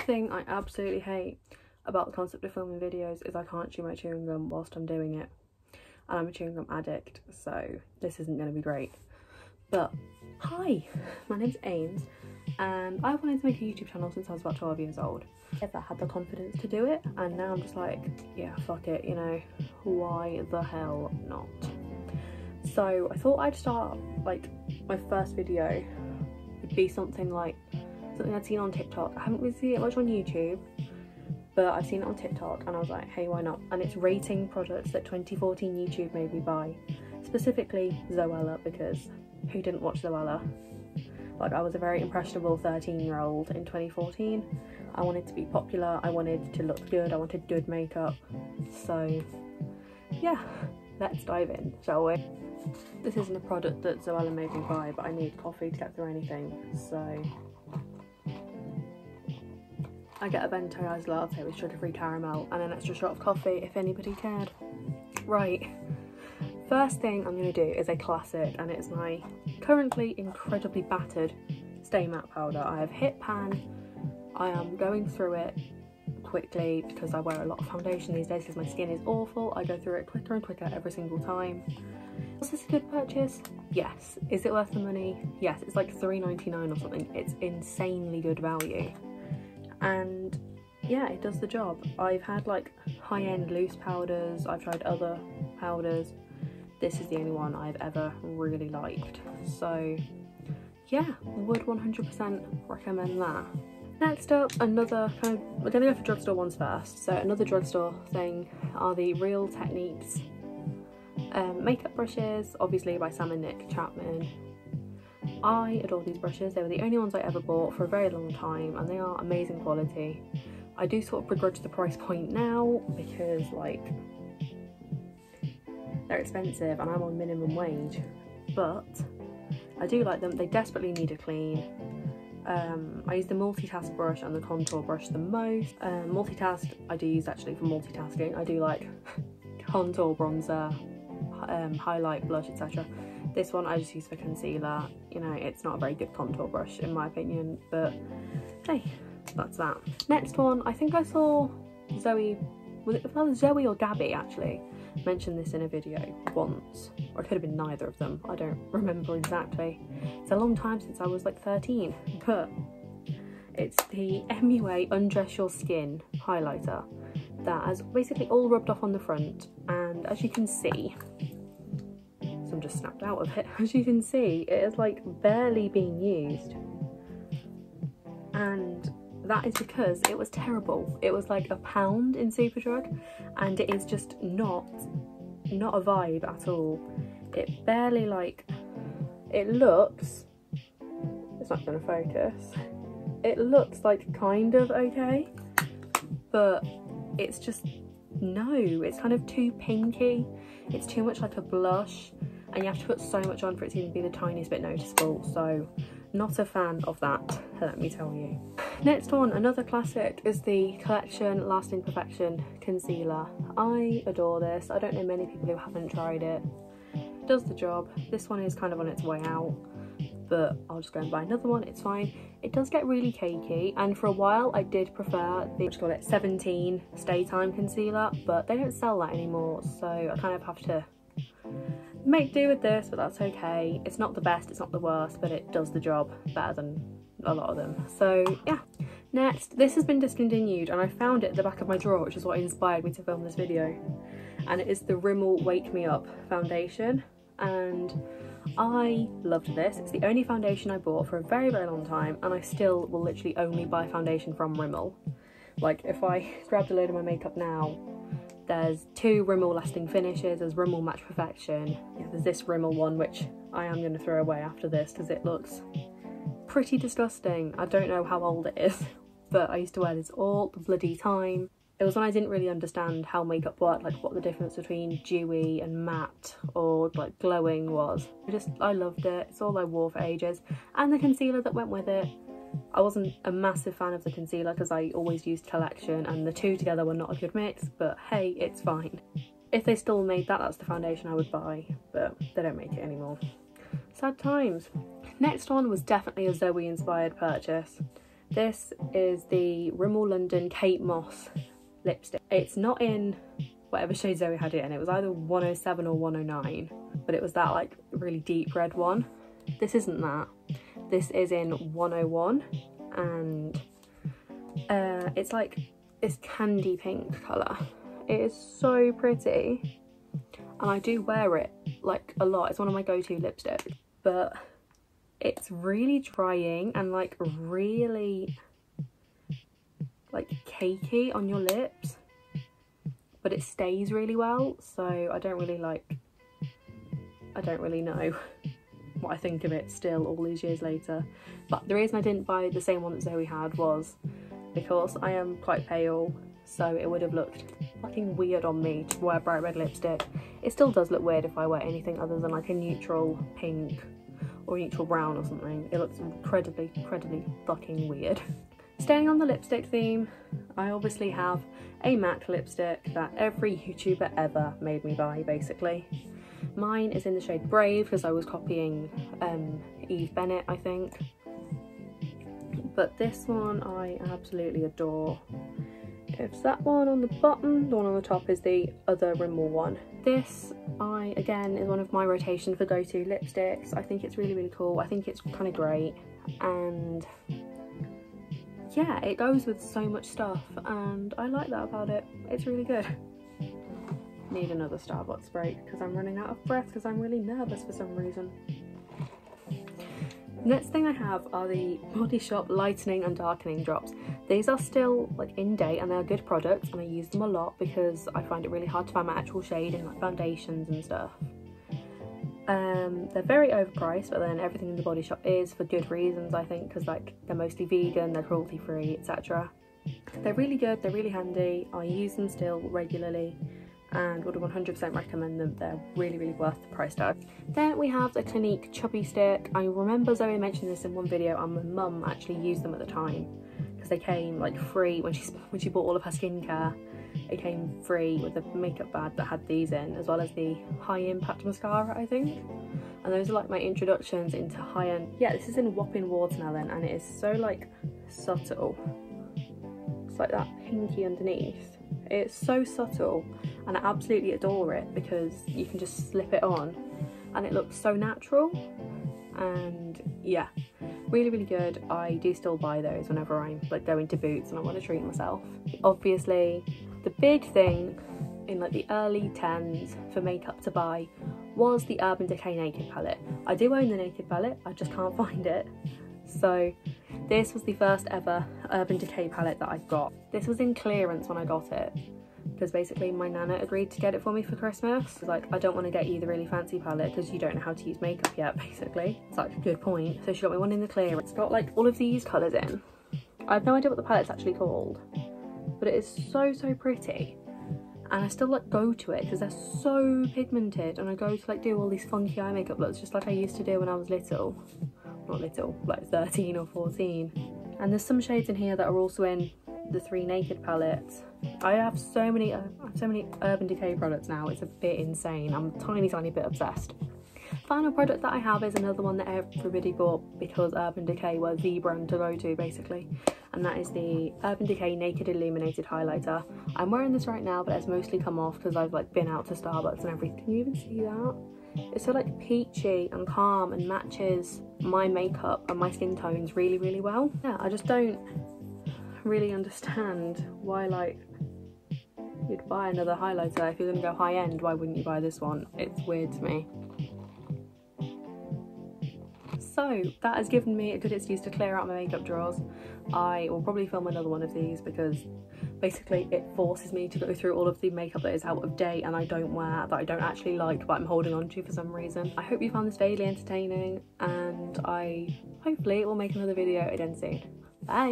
thing I absolutely hate about the concept of filming videos is I can't chew my chewing gum whilst I'm doing it. And I'm a chewing gum addict, so this isn't going to be great. But hi, my name's Ames, and I wanted to make a YouTube channel since I was about 12 years old. If I had the confidence to do it, and now I'm just like, yeah, fuck it, you know, why the hell not? So I thought I'd start, like, my first video would be something I'd seen on TikTok. I haven't really seen it much on YouTube, but I've seen it on TikTok and I was like, hey, why not? And it's rating products that 2014 YouTube made me buy, specifically Zoella, because who didn't watch Zoella? Like, I was a very impressionable 13-year-old in 2014. I wanted to be popular, I wanted to look good, I wanted good makeup. So yeah, let's dive in, shall we? This isn't a product that Zoella made me buy, but I need coffee to get through anything, so I get a venti iced latte with sugar-free caramel and an extra shot of coffee if anybody cared. Right, first thing I'm going to do is a classic, and it's my currently incredibly battered Stay Matte powder. I have hit pan. I am going through it quickly because I wear a lot of foundation these days because my skin is awful. I go through it quicker and quicker every single time. Was this a good purchase? Yes. Is it worth the money? Yes. It's like $3.99 or something. It's insanely good value. And yeah, it does the job. I've had like high-end loose powders, I've tried other powders. This is the only one I've ever really liked. So yeah, would 100% recommend that. Next up, another kind of, we're going to go for drugstore ones first. So another drugstore thing are the Real Techniques makeup brushes, obviously by Sam and Nick Chapman. I adore these brushes. They were the only ones I ever bought for a very long time, and they are amazing quality. I do sort of begrudge the price point now because, like, they're expensive and I'm on minimum wage, but I do like them. They desperately need a clean. I use the multitask brush and the contour brush the most. Multitask I do use actually for multitasking. I do like contour, bronzer, highlight, blush, etc. This one I just use for concealer. You know, it's not a very good contour brush in my opinion, but hey, that's that. Next one, I think I saw Zoe, was it Zoe or Gabby actually, mention this in a video once, or it could have been neither of them, I don't remember exactly. It's a long time since I was like 13, but it's the MUA Undress Your Skin highlighter that has basically all rubbed off on the front, and as you can see, so I'm just snapped out of it, as you can see it is like barely being used, and that is because it was terrible. It was like £1 in Superdrug, and it is just not a vibe at all. It barely, like, it looks, it's not going to focus, it looks like kind of okay, but it's just, no, it's kind of too pinky, it's too much like a blush, and you have to put so much on for it to even be the tiniest bit noticeable, so not a fan of that, let me tell you. Next one, another classic, is the Collection Lasting Perfection Concealer. I adore this. I don't know many people who haven't tried it. It does the job. This one is kind of on its way out, but I'll just go and buy another one, it's fine. It does get really cakey, and for a while I did prefer the, what do you call it, 17 Stay Time Concealer, but they don't sell that anymore, so I kind of have to make do with this, but that's okay. It's not the best, it's not the worst, but it does the job better than a lot of them. So yeah. Next, this has been discontinued and I found it at the back of my drawer, which is what inspired me to film this video, and it is the Rimmel Wake Me Up foundation, and I loved this. It's the only foundation I bought for a very long time, and I still will literally only buy foundation from Rimmel. Like, if I grabbed a load of my makeup now, there's two Rimmel Lasting Finishes, there's Rimmel Match Perfection, yeah, there's this Rimmel one which I am going to throw away after this because it looks pretty disgusting. I don't know how old it is, but I used to wear this all the bloody time. It was when I didn't really understand how makeup worked, like what the difference between dewy and matte or like glowing was. I loved it. It's all I wore for ages. And the concealer that went with it. I wasn't a massive fan of the concealer because I always used Collection, and the two together were not a good mix, but hey, it's fine. If they still made that, that's the foundation I would buy, but they don't make it anymore. Sad times. Next one was definitely a Zoe inspired purchase. This is the Rimmel London Kate Moss lipstick. It's not in whatever shade Zoe had it in. It was either 107 or 109, but it was that like really deep red one. This isn't that. This is in 101, and it's like this candy pink colour. It is so pretty, and I do wear it like a lot. It's one of my go-to lipsticks, but it's really drying and like really like cakey on your lips, but it stays really well, so I don't really know what I think of it still all these years later. But the reason I didn't buy the same one that Zoe had was because I am quite pale, so it would have looked fucking weird on me to wear bright red lipstick. It still does look weird if I wear anything other than like a neutral pink or neutral brown or something. It looks incredibly fucking weird. Staying on the lipstick theme, I obviously have a MAC lipstick that every YouTuber ever made me buy, basically. Mine is in the shade Brave because I was copying Eve Bennett, I think. But this one I absolutely adore. It's that one on the bottom, the one on the top is the other Rimmel one. This, again, is one of my rotation for go-to lipsticks. I think it's really cool. I think it's kind of great, and yeah, it goes with so much stuff, and I like that about it. It's really good. Need another Starbucks break because I'm running out of breath because I'm really nervous for some reason. Next thing I have are the Body Shop lightening and darkening drops. These are still like in date and they're good products, and I use them a lot because I find it really hard to find my actual shade in like foundations and stuff. They're very overpriced, but then everything in the Body Shop is for good reasons, I think, because like they're mostly vegan, they're cruelty free, etc. They're really good, they're really handy. I use them still regularly and would 100% recommend them. They're really worth the price tag. Then we have the Clinique Chubby Stick. I remember Zoe mentioned this in one video, and my mum actually used them at the time because they came like free when she bought all of her skincare. It came free with the makeup bag that had these in, as well as the High Impact mascara, I think. And those are like my introductions into high-end. Yeah, this is in Whopping Watermelon, and it is so like subtle. It's like that pinky underneath. It's so subtle, and I absolutely adore it because you can just slip it on and it looks so natural. And yeah, really good. I do still buy those whenever I'm like going to Boots and I want to treat myself. Obviously the big thing in like the early 10s for makeup to buy was the Urban Decay Naked palette. I do own the Naked palette, I just can't find it. So this was the first ever Urban Decay palette that I got. This was in clearance when I got it because basically my nana agreed to get it for me for Christmas. Like, I don't want to get you the really fancy palette because you don't know how to use makeup yet, basically. It's like a good point. So she got me one in the clearance. It's got like all of these colours in. I have no idea what the palette's actually called, but it is so pretty. And I still like go to it because they're so pigmented, and I go to like do all these funky eye makeup looks just like I used to do when I was little. Not little, like 13 or 14. And there's some shades in here that are also in the 3 Naked palettes. I have so many Urban Decay products now, it's a bit insane. I'm a tiny bit obsessed. Final product that I have is another one that everybody bought because Urban Decay were the brand to go to, basically. And that is the Urban Decay Naked Illuminated Highlighter. I'm wearing this right now, but it's mostly come off because I've like been out to Starbucks and everything. Can you even see that? It's so like peachy and calm and matches my makeup and my skin tones really well. Yeah, I just don't really understand why like you'd buy another highlighter. If you're gonna go high end, why wouldn't you buy this one? It's weird to me. So that has given me a good excuse to clear out my makeup drawers. I will probably film another one of these because basically it forces me to go through all of the makeup that is out of date and I don't wear, that I don't actually like, but I'm holding on to for some reason. I hope you found this vaguely entertaining, and hopefully will make another video again soon. Bye!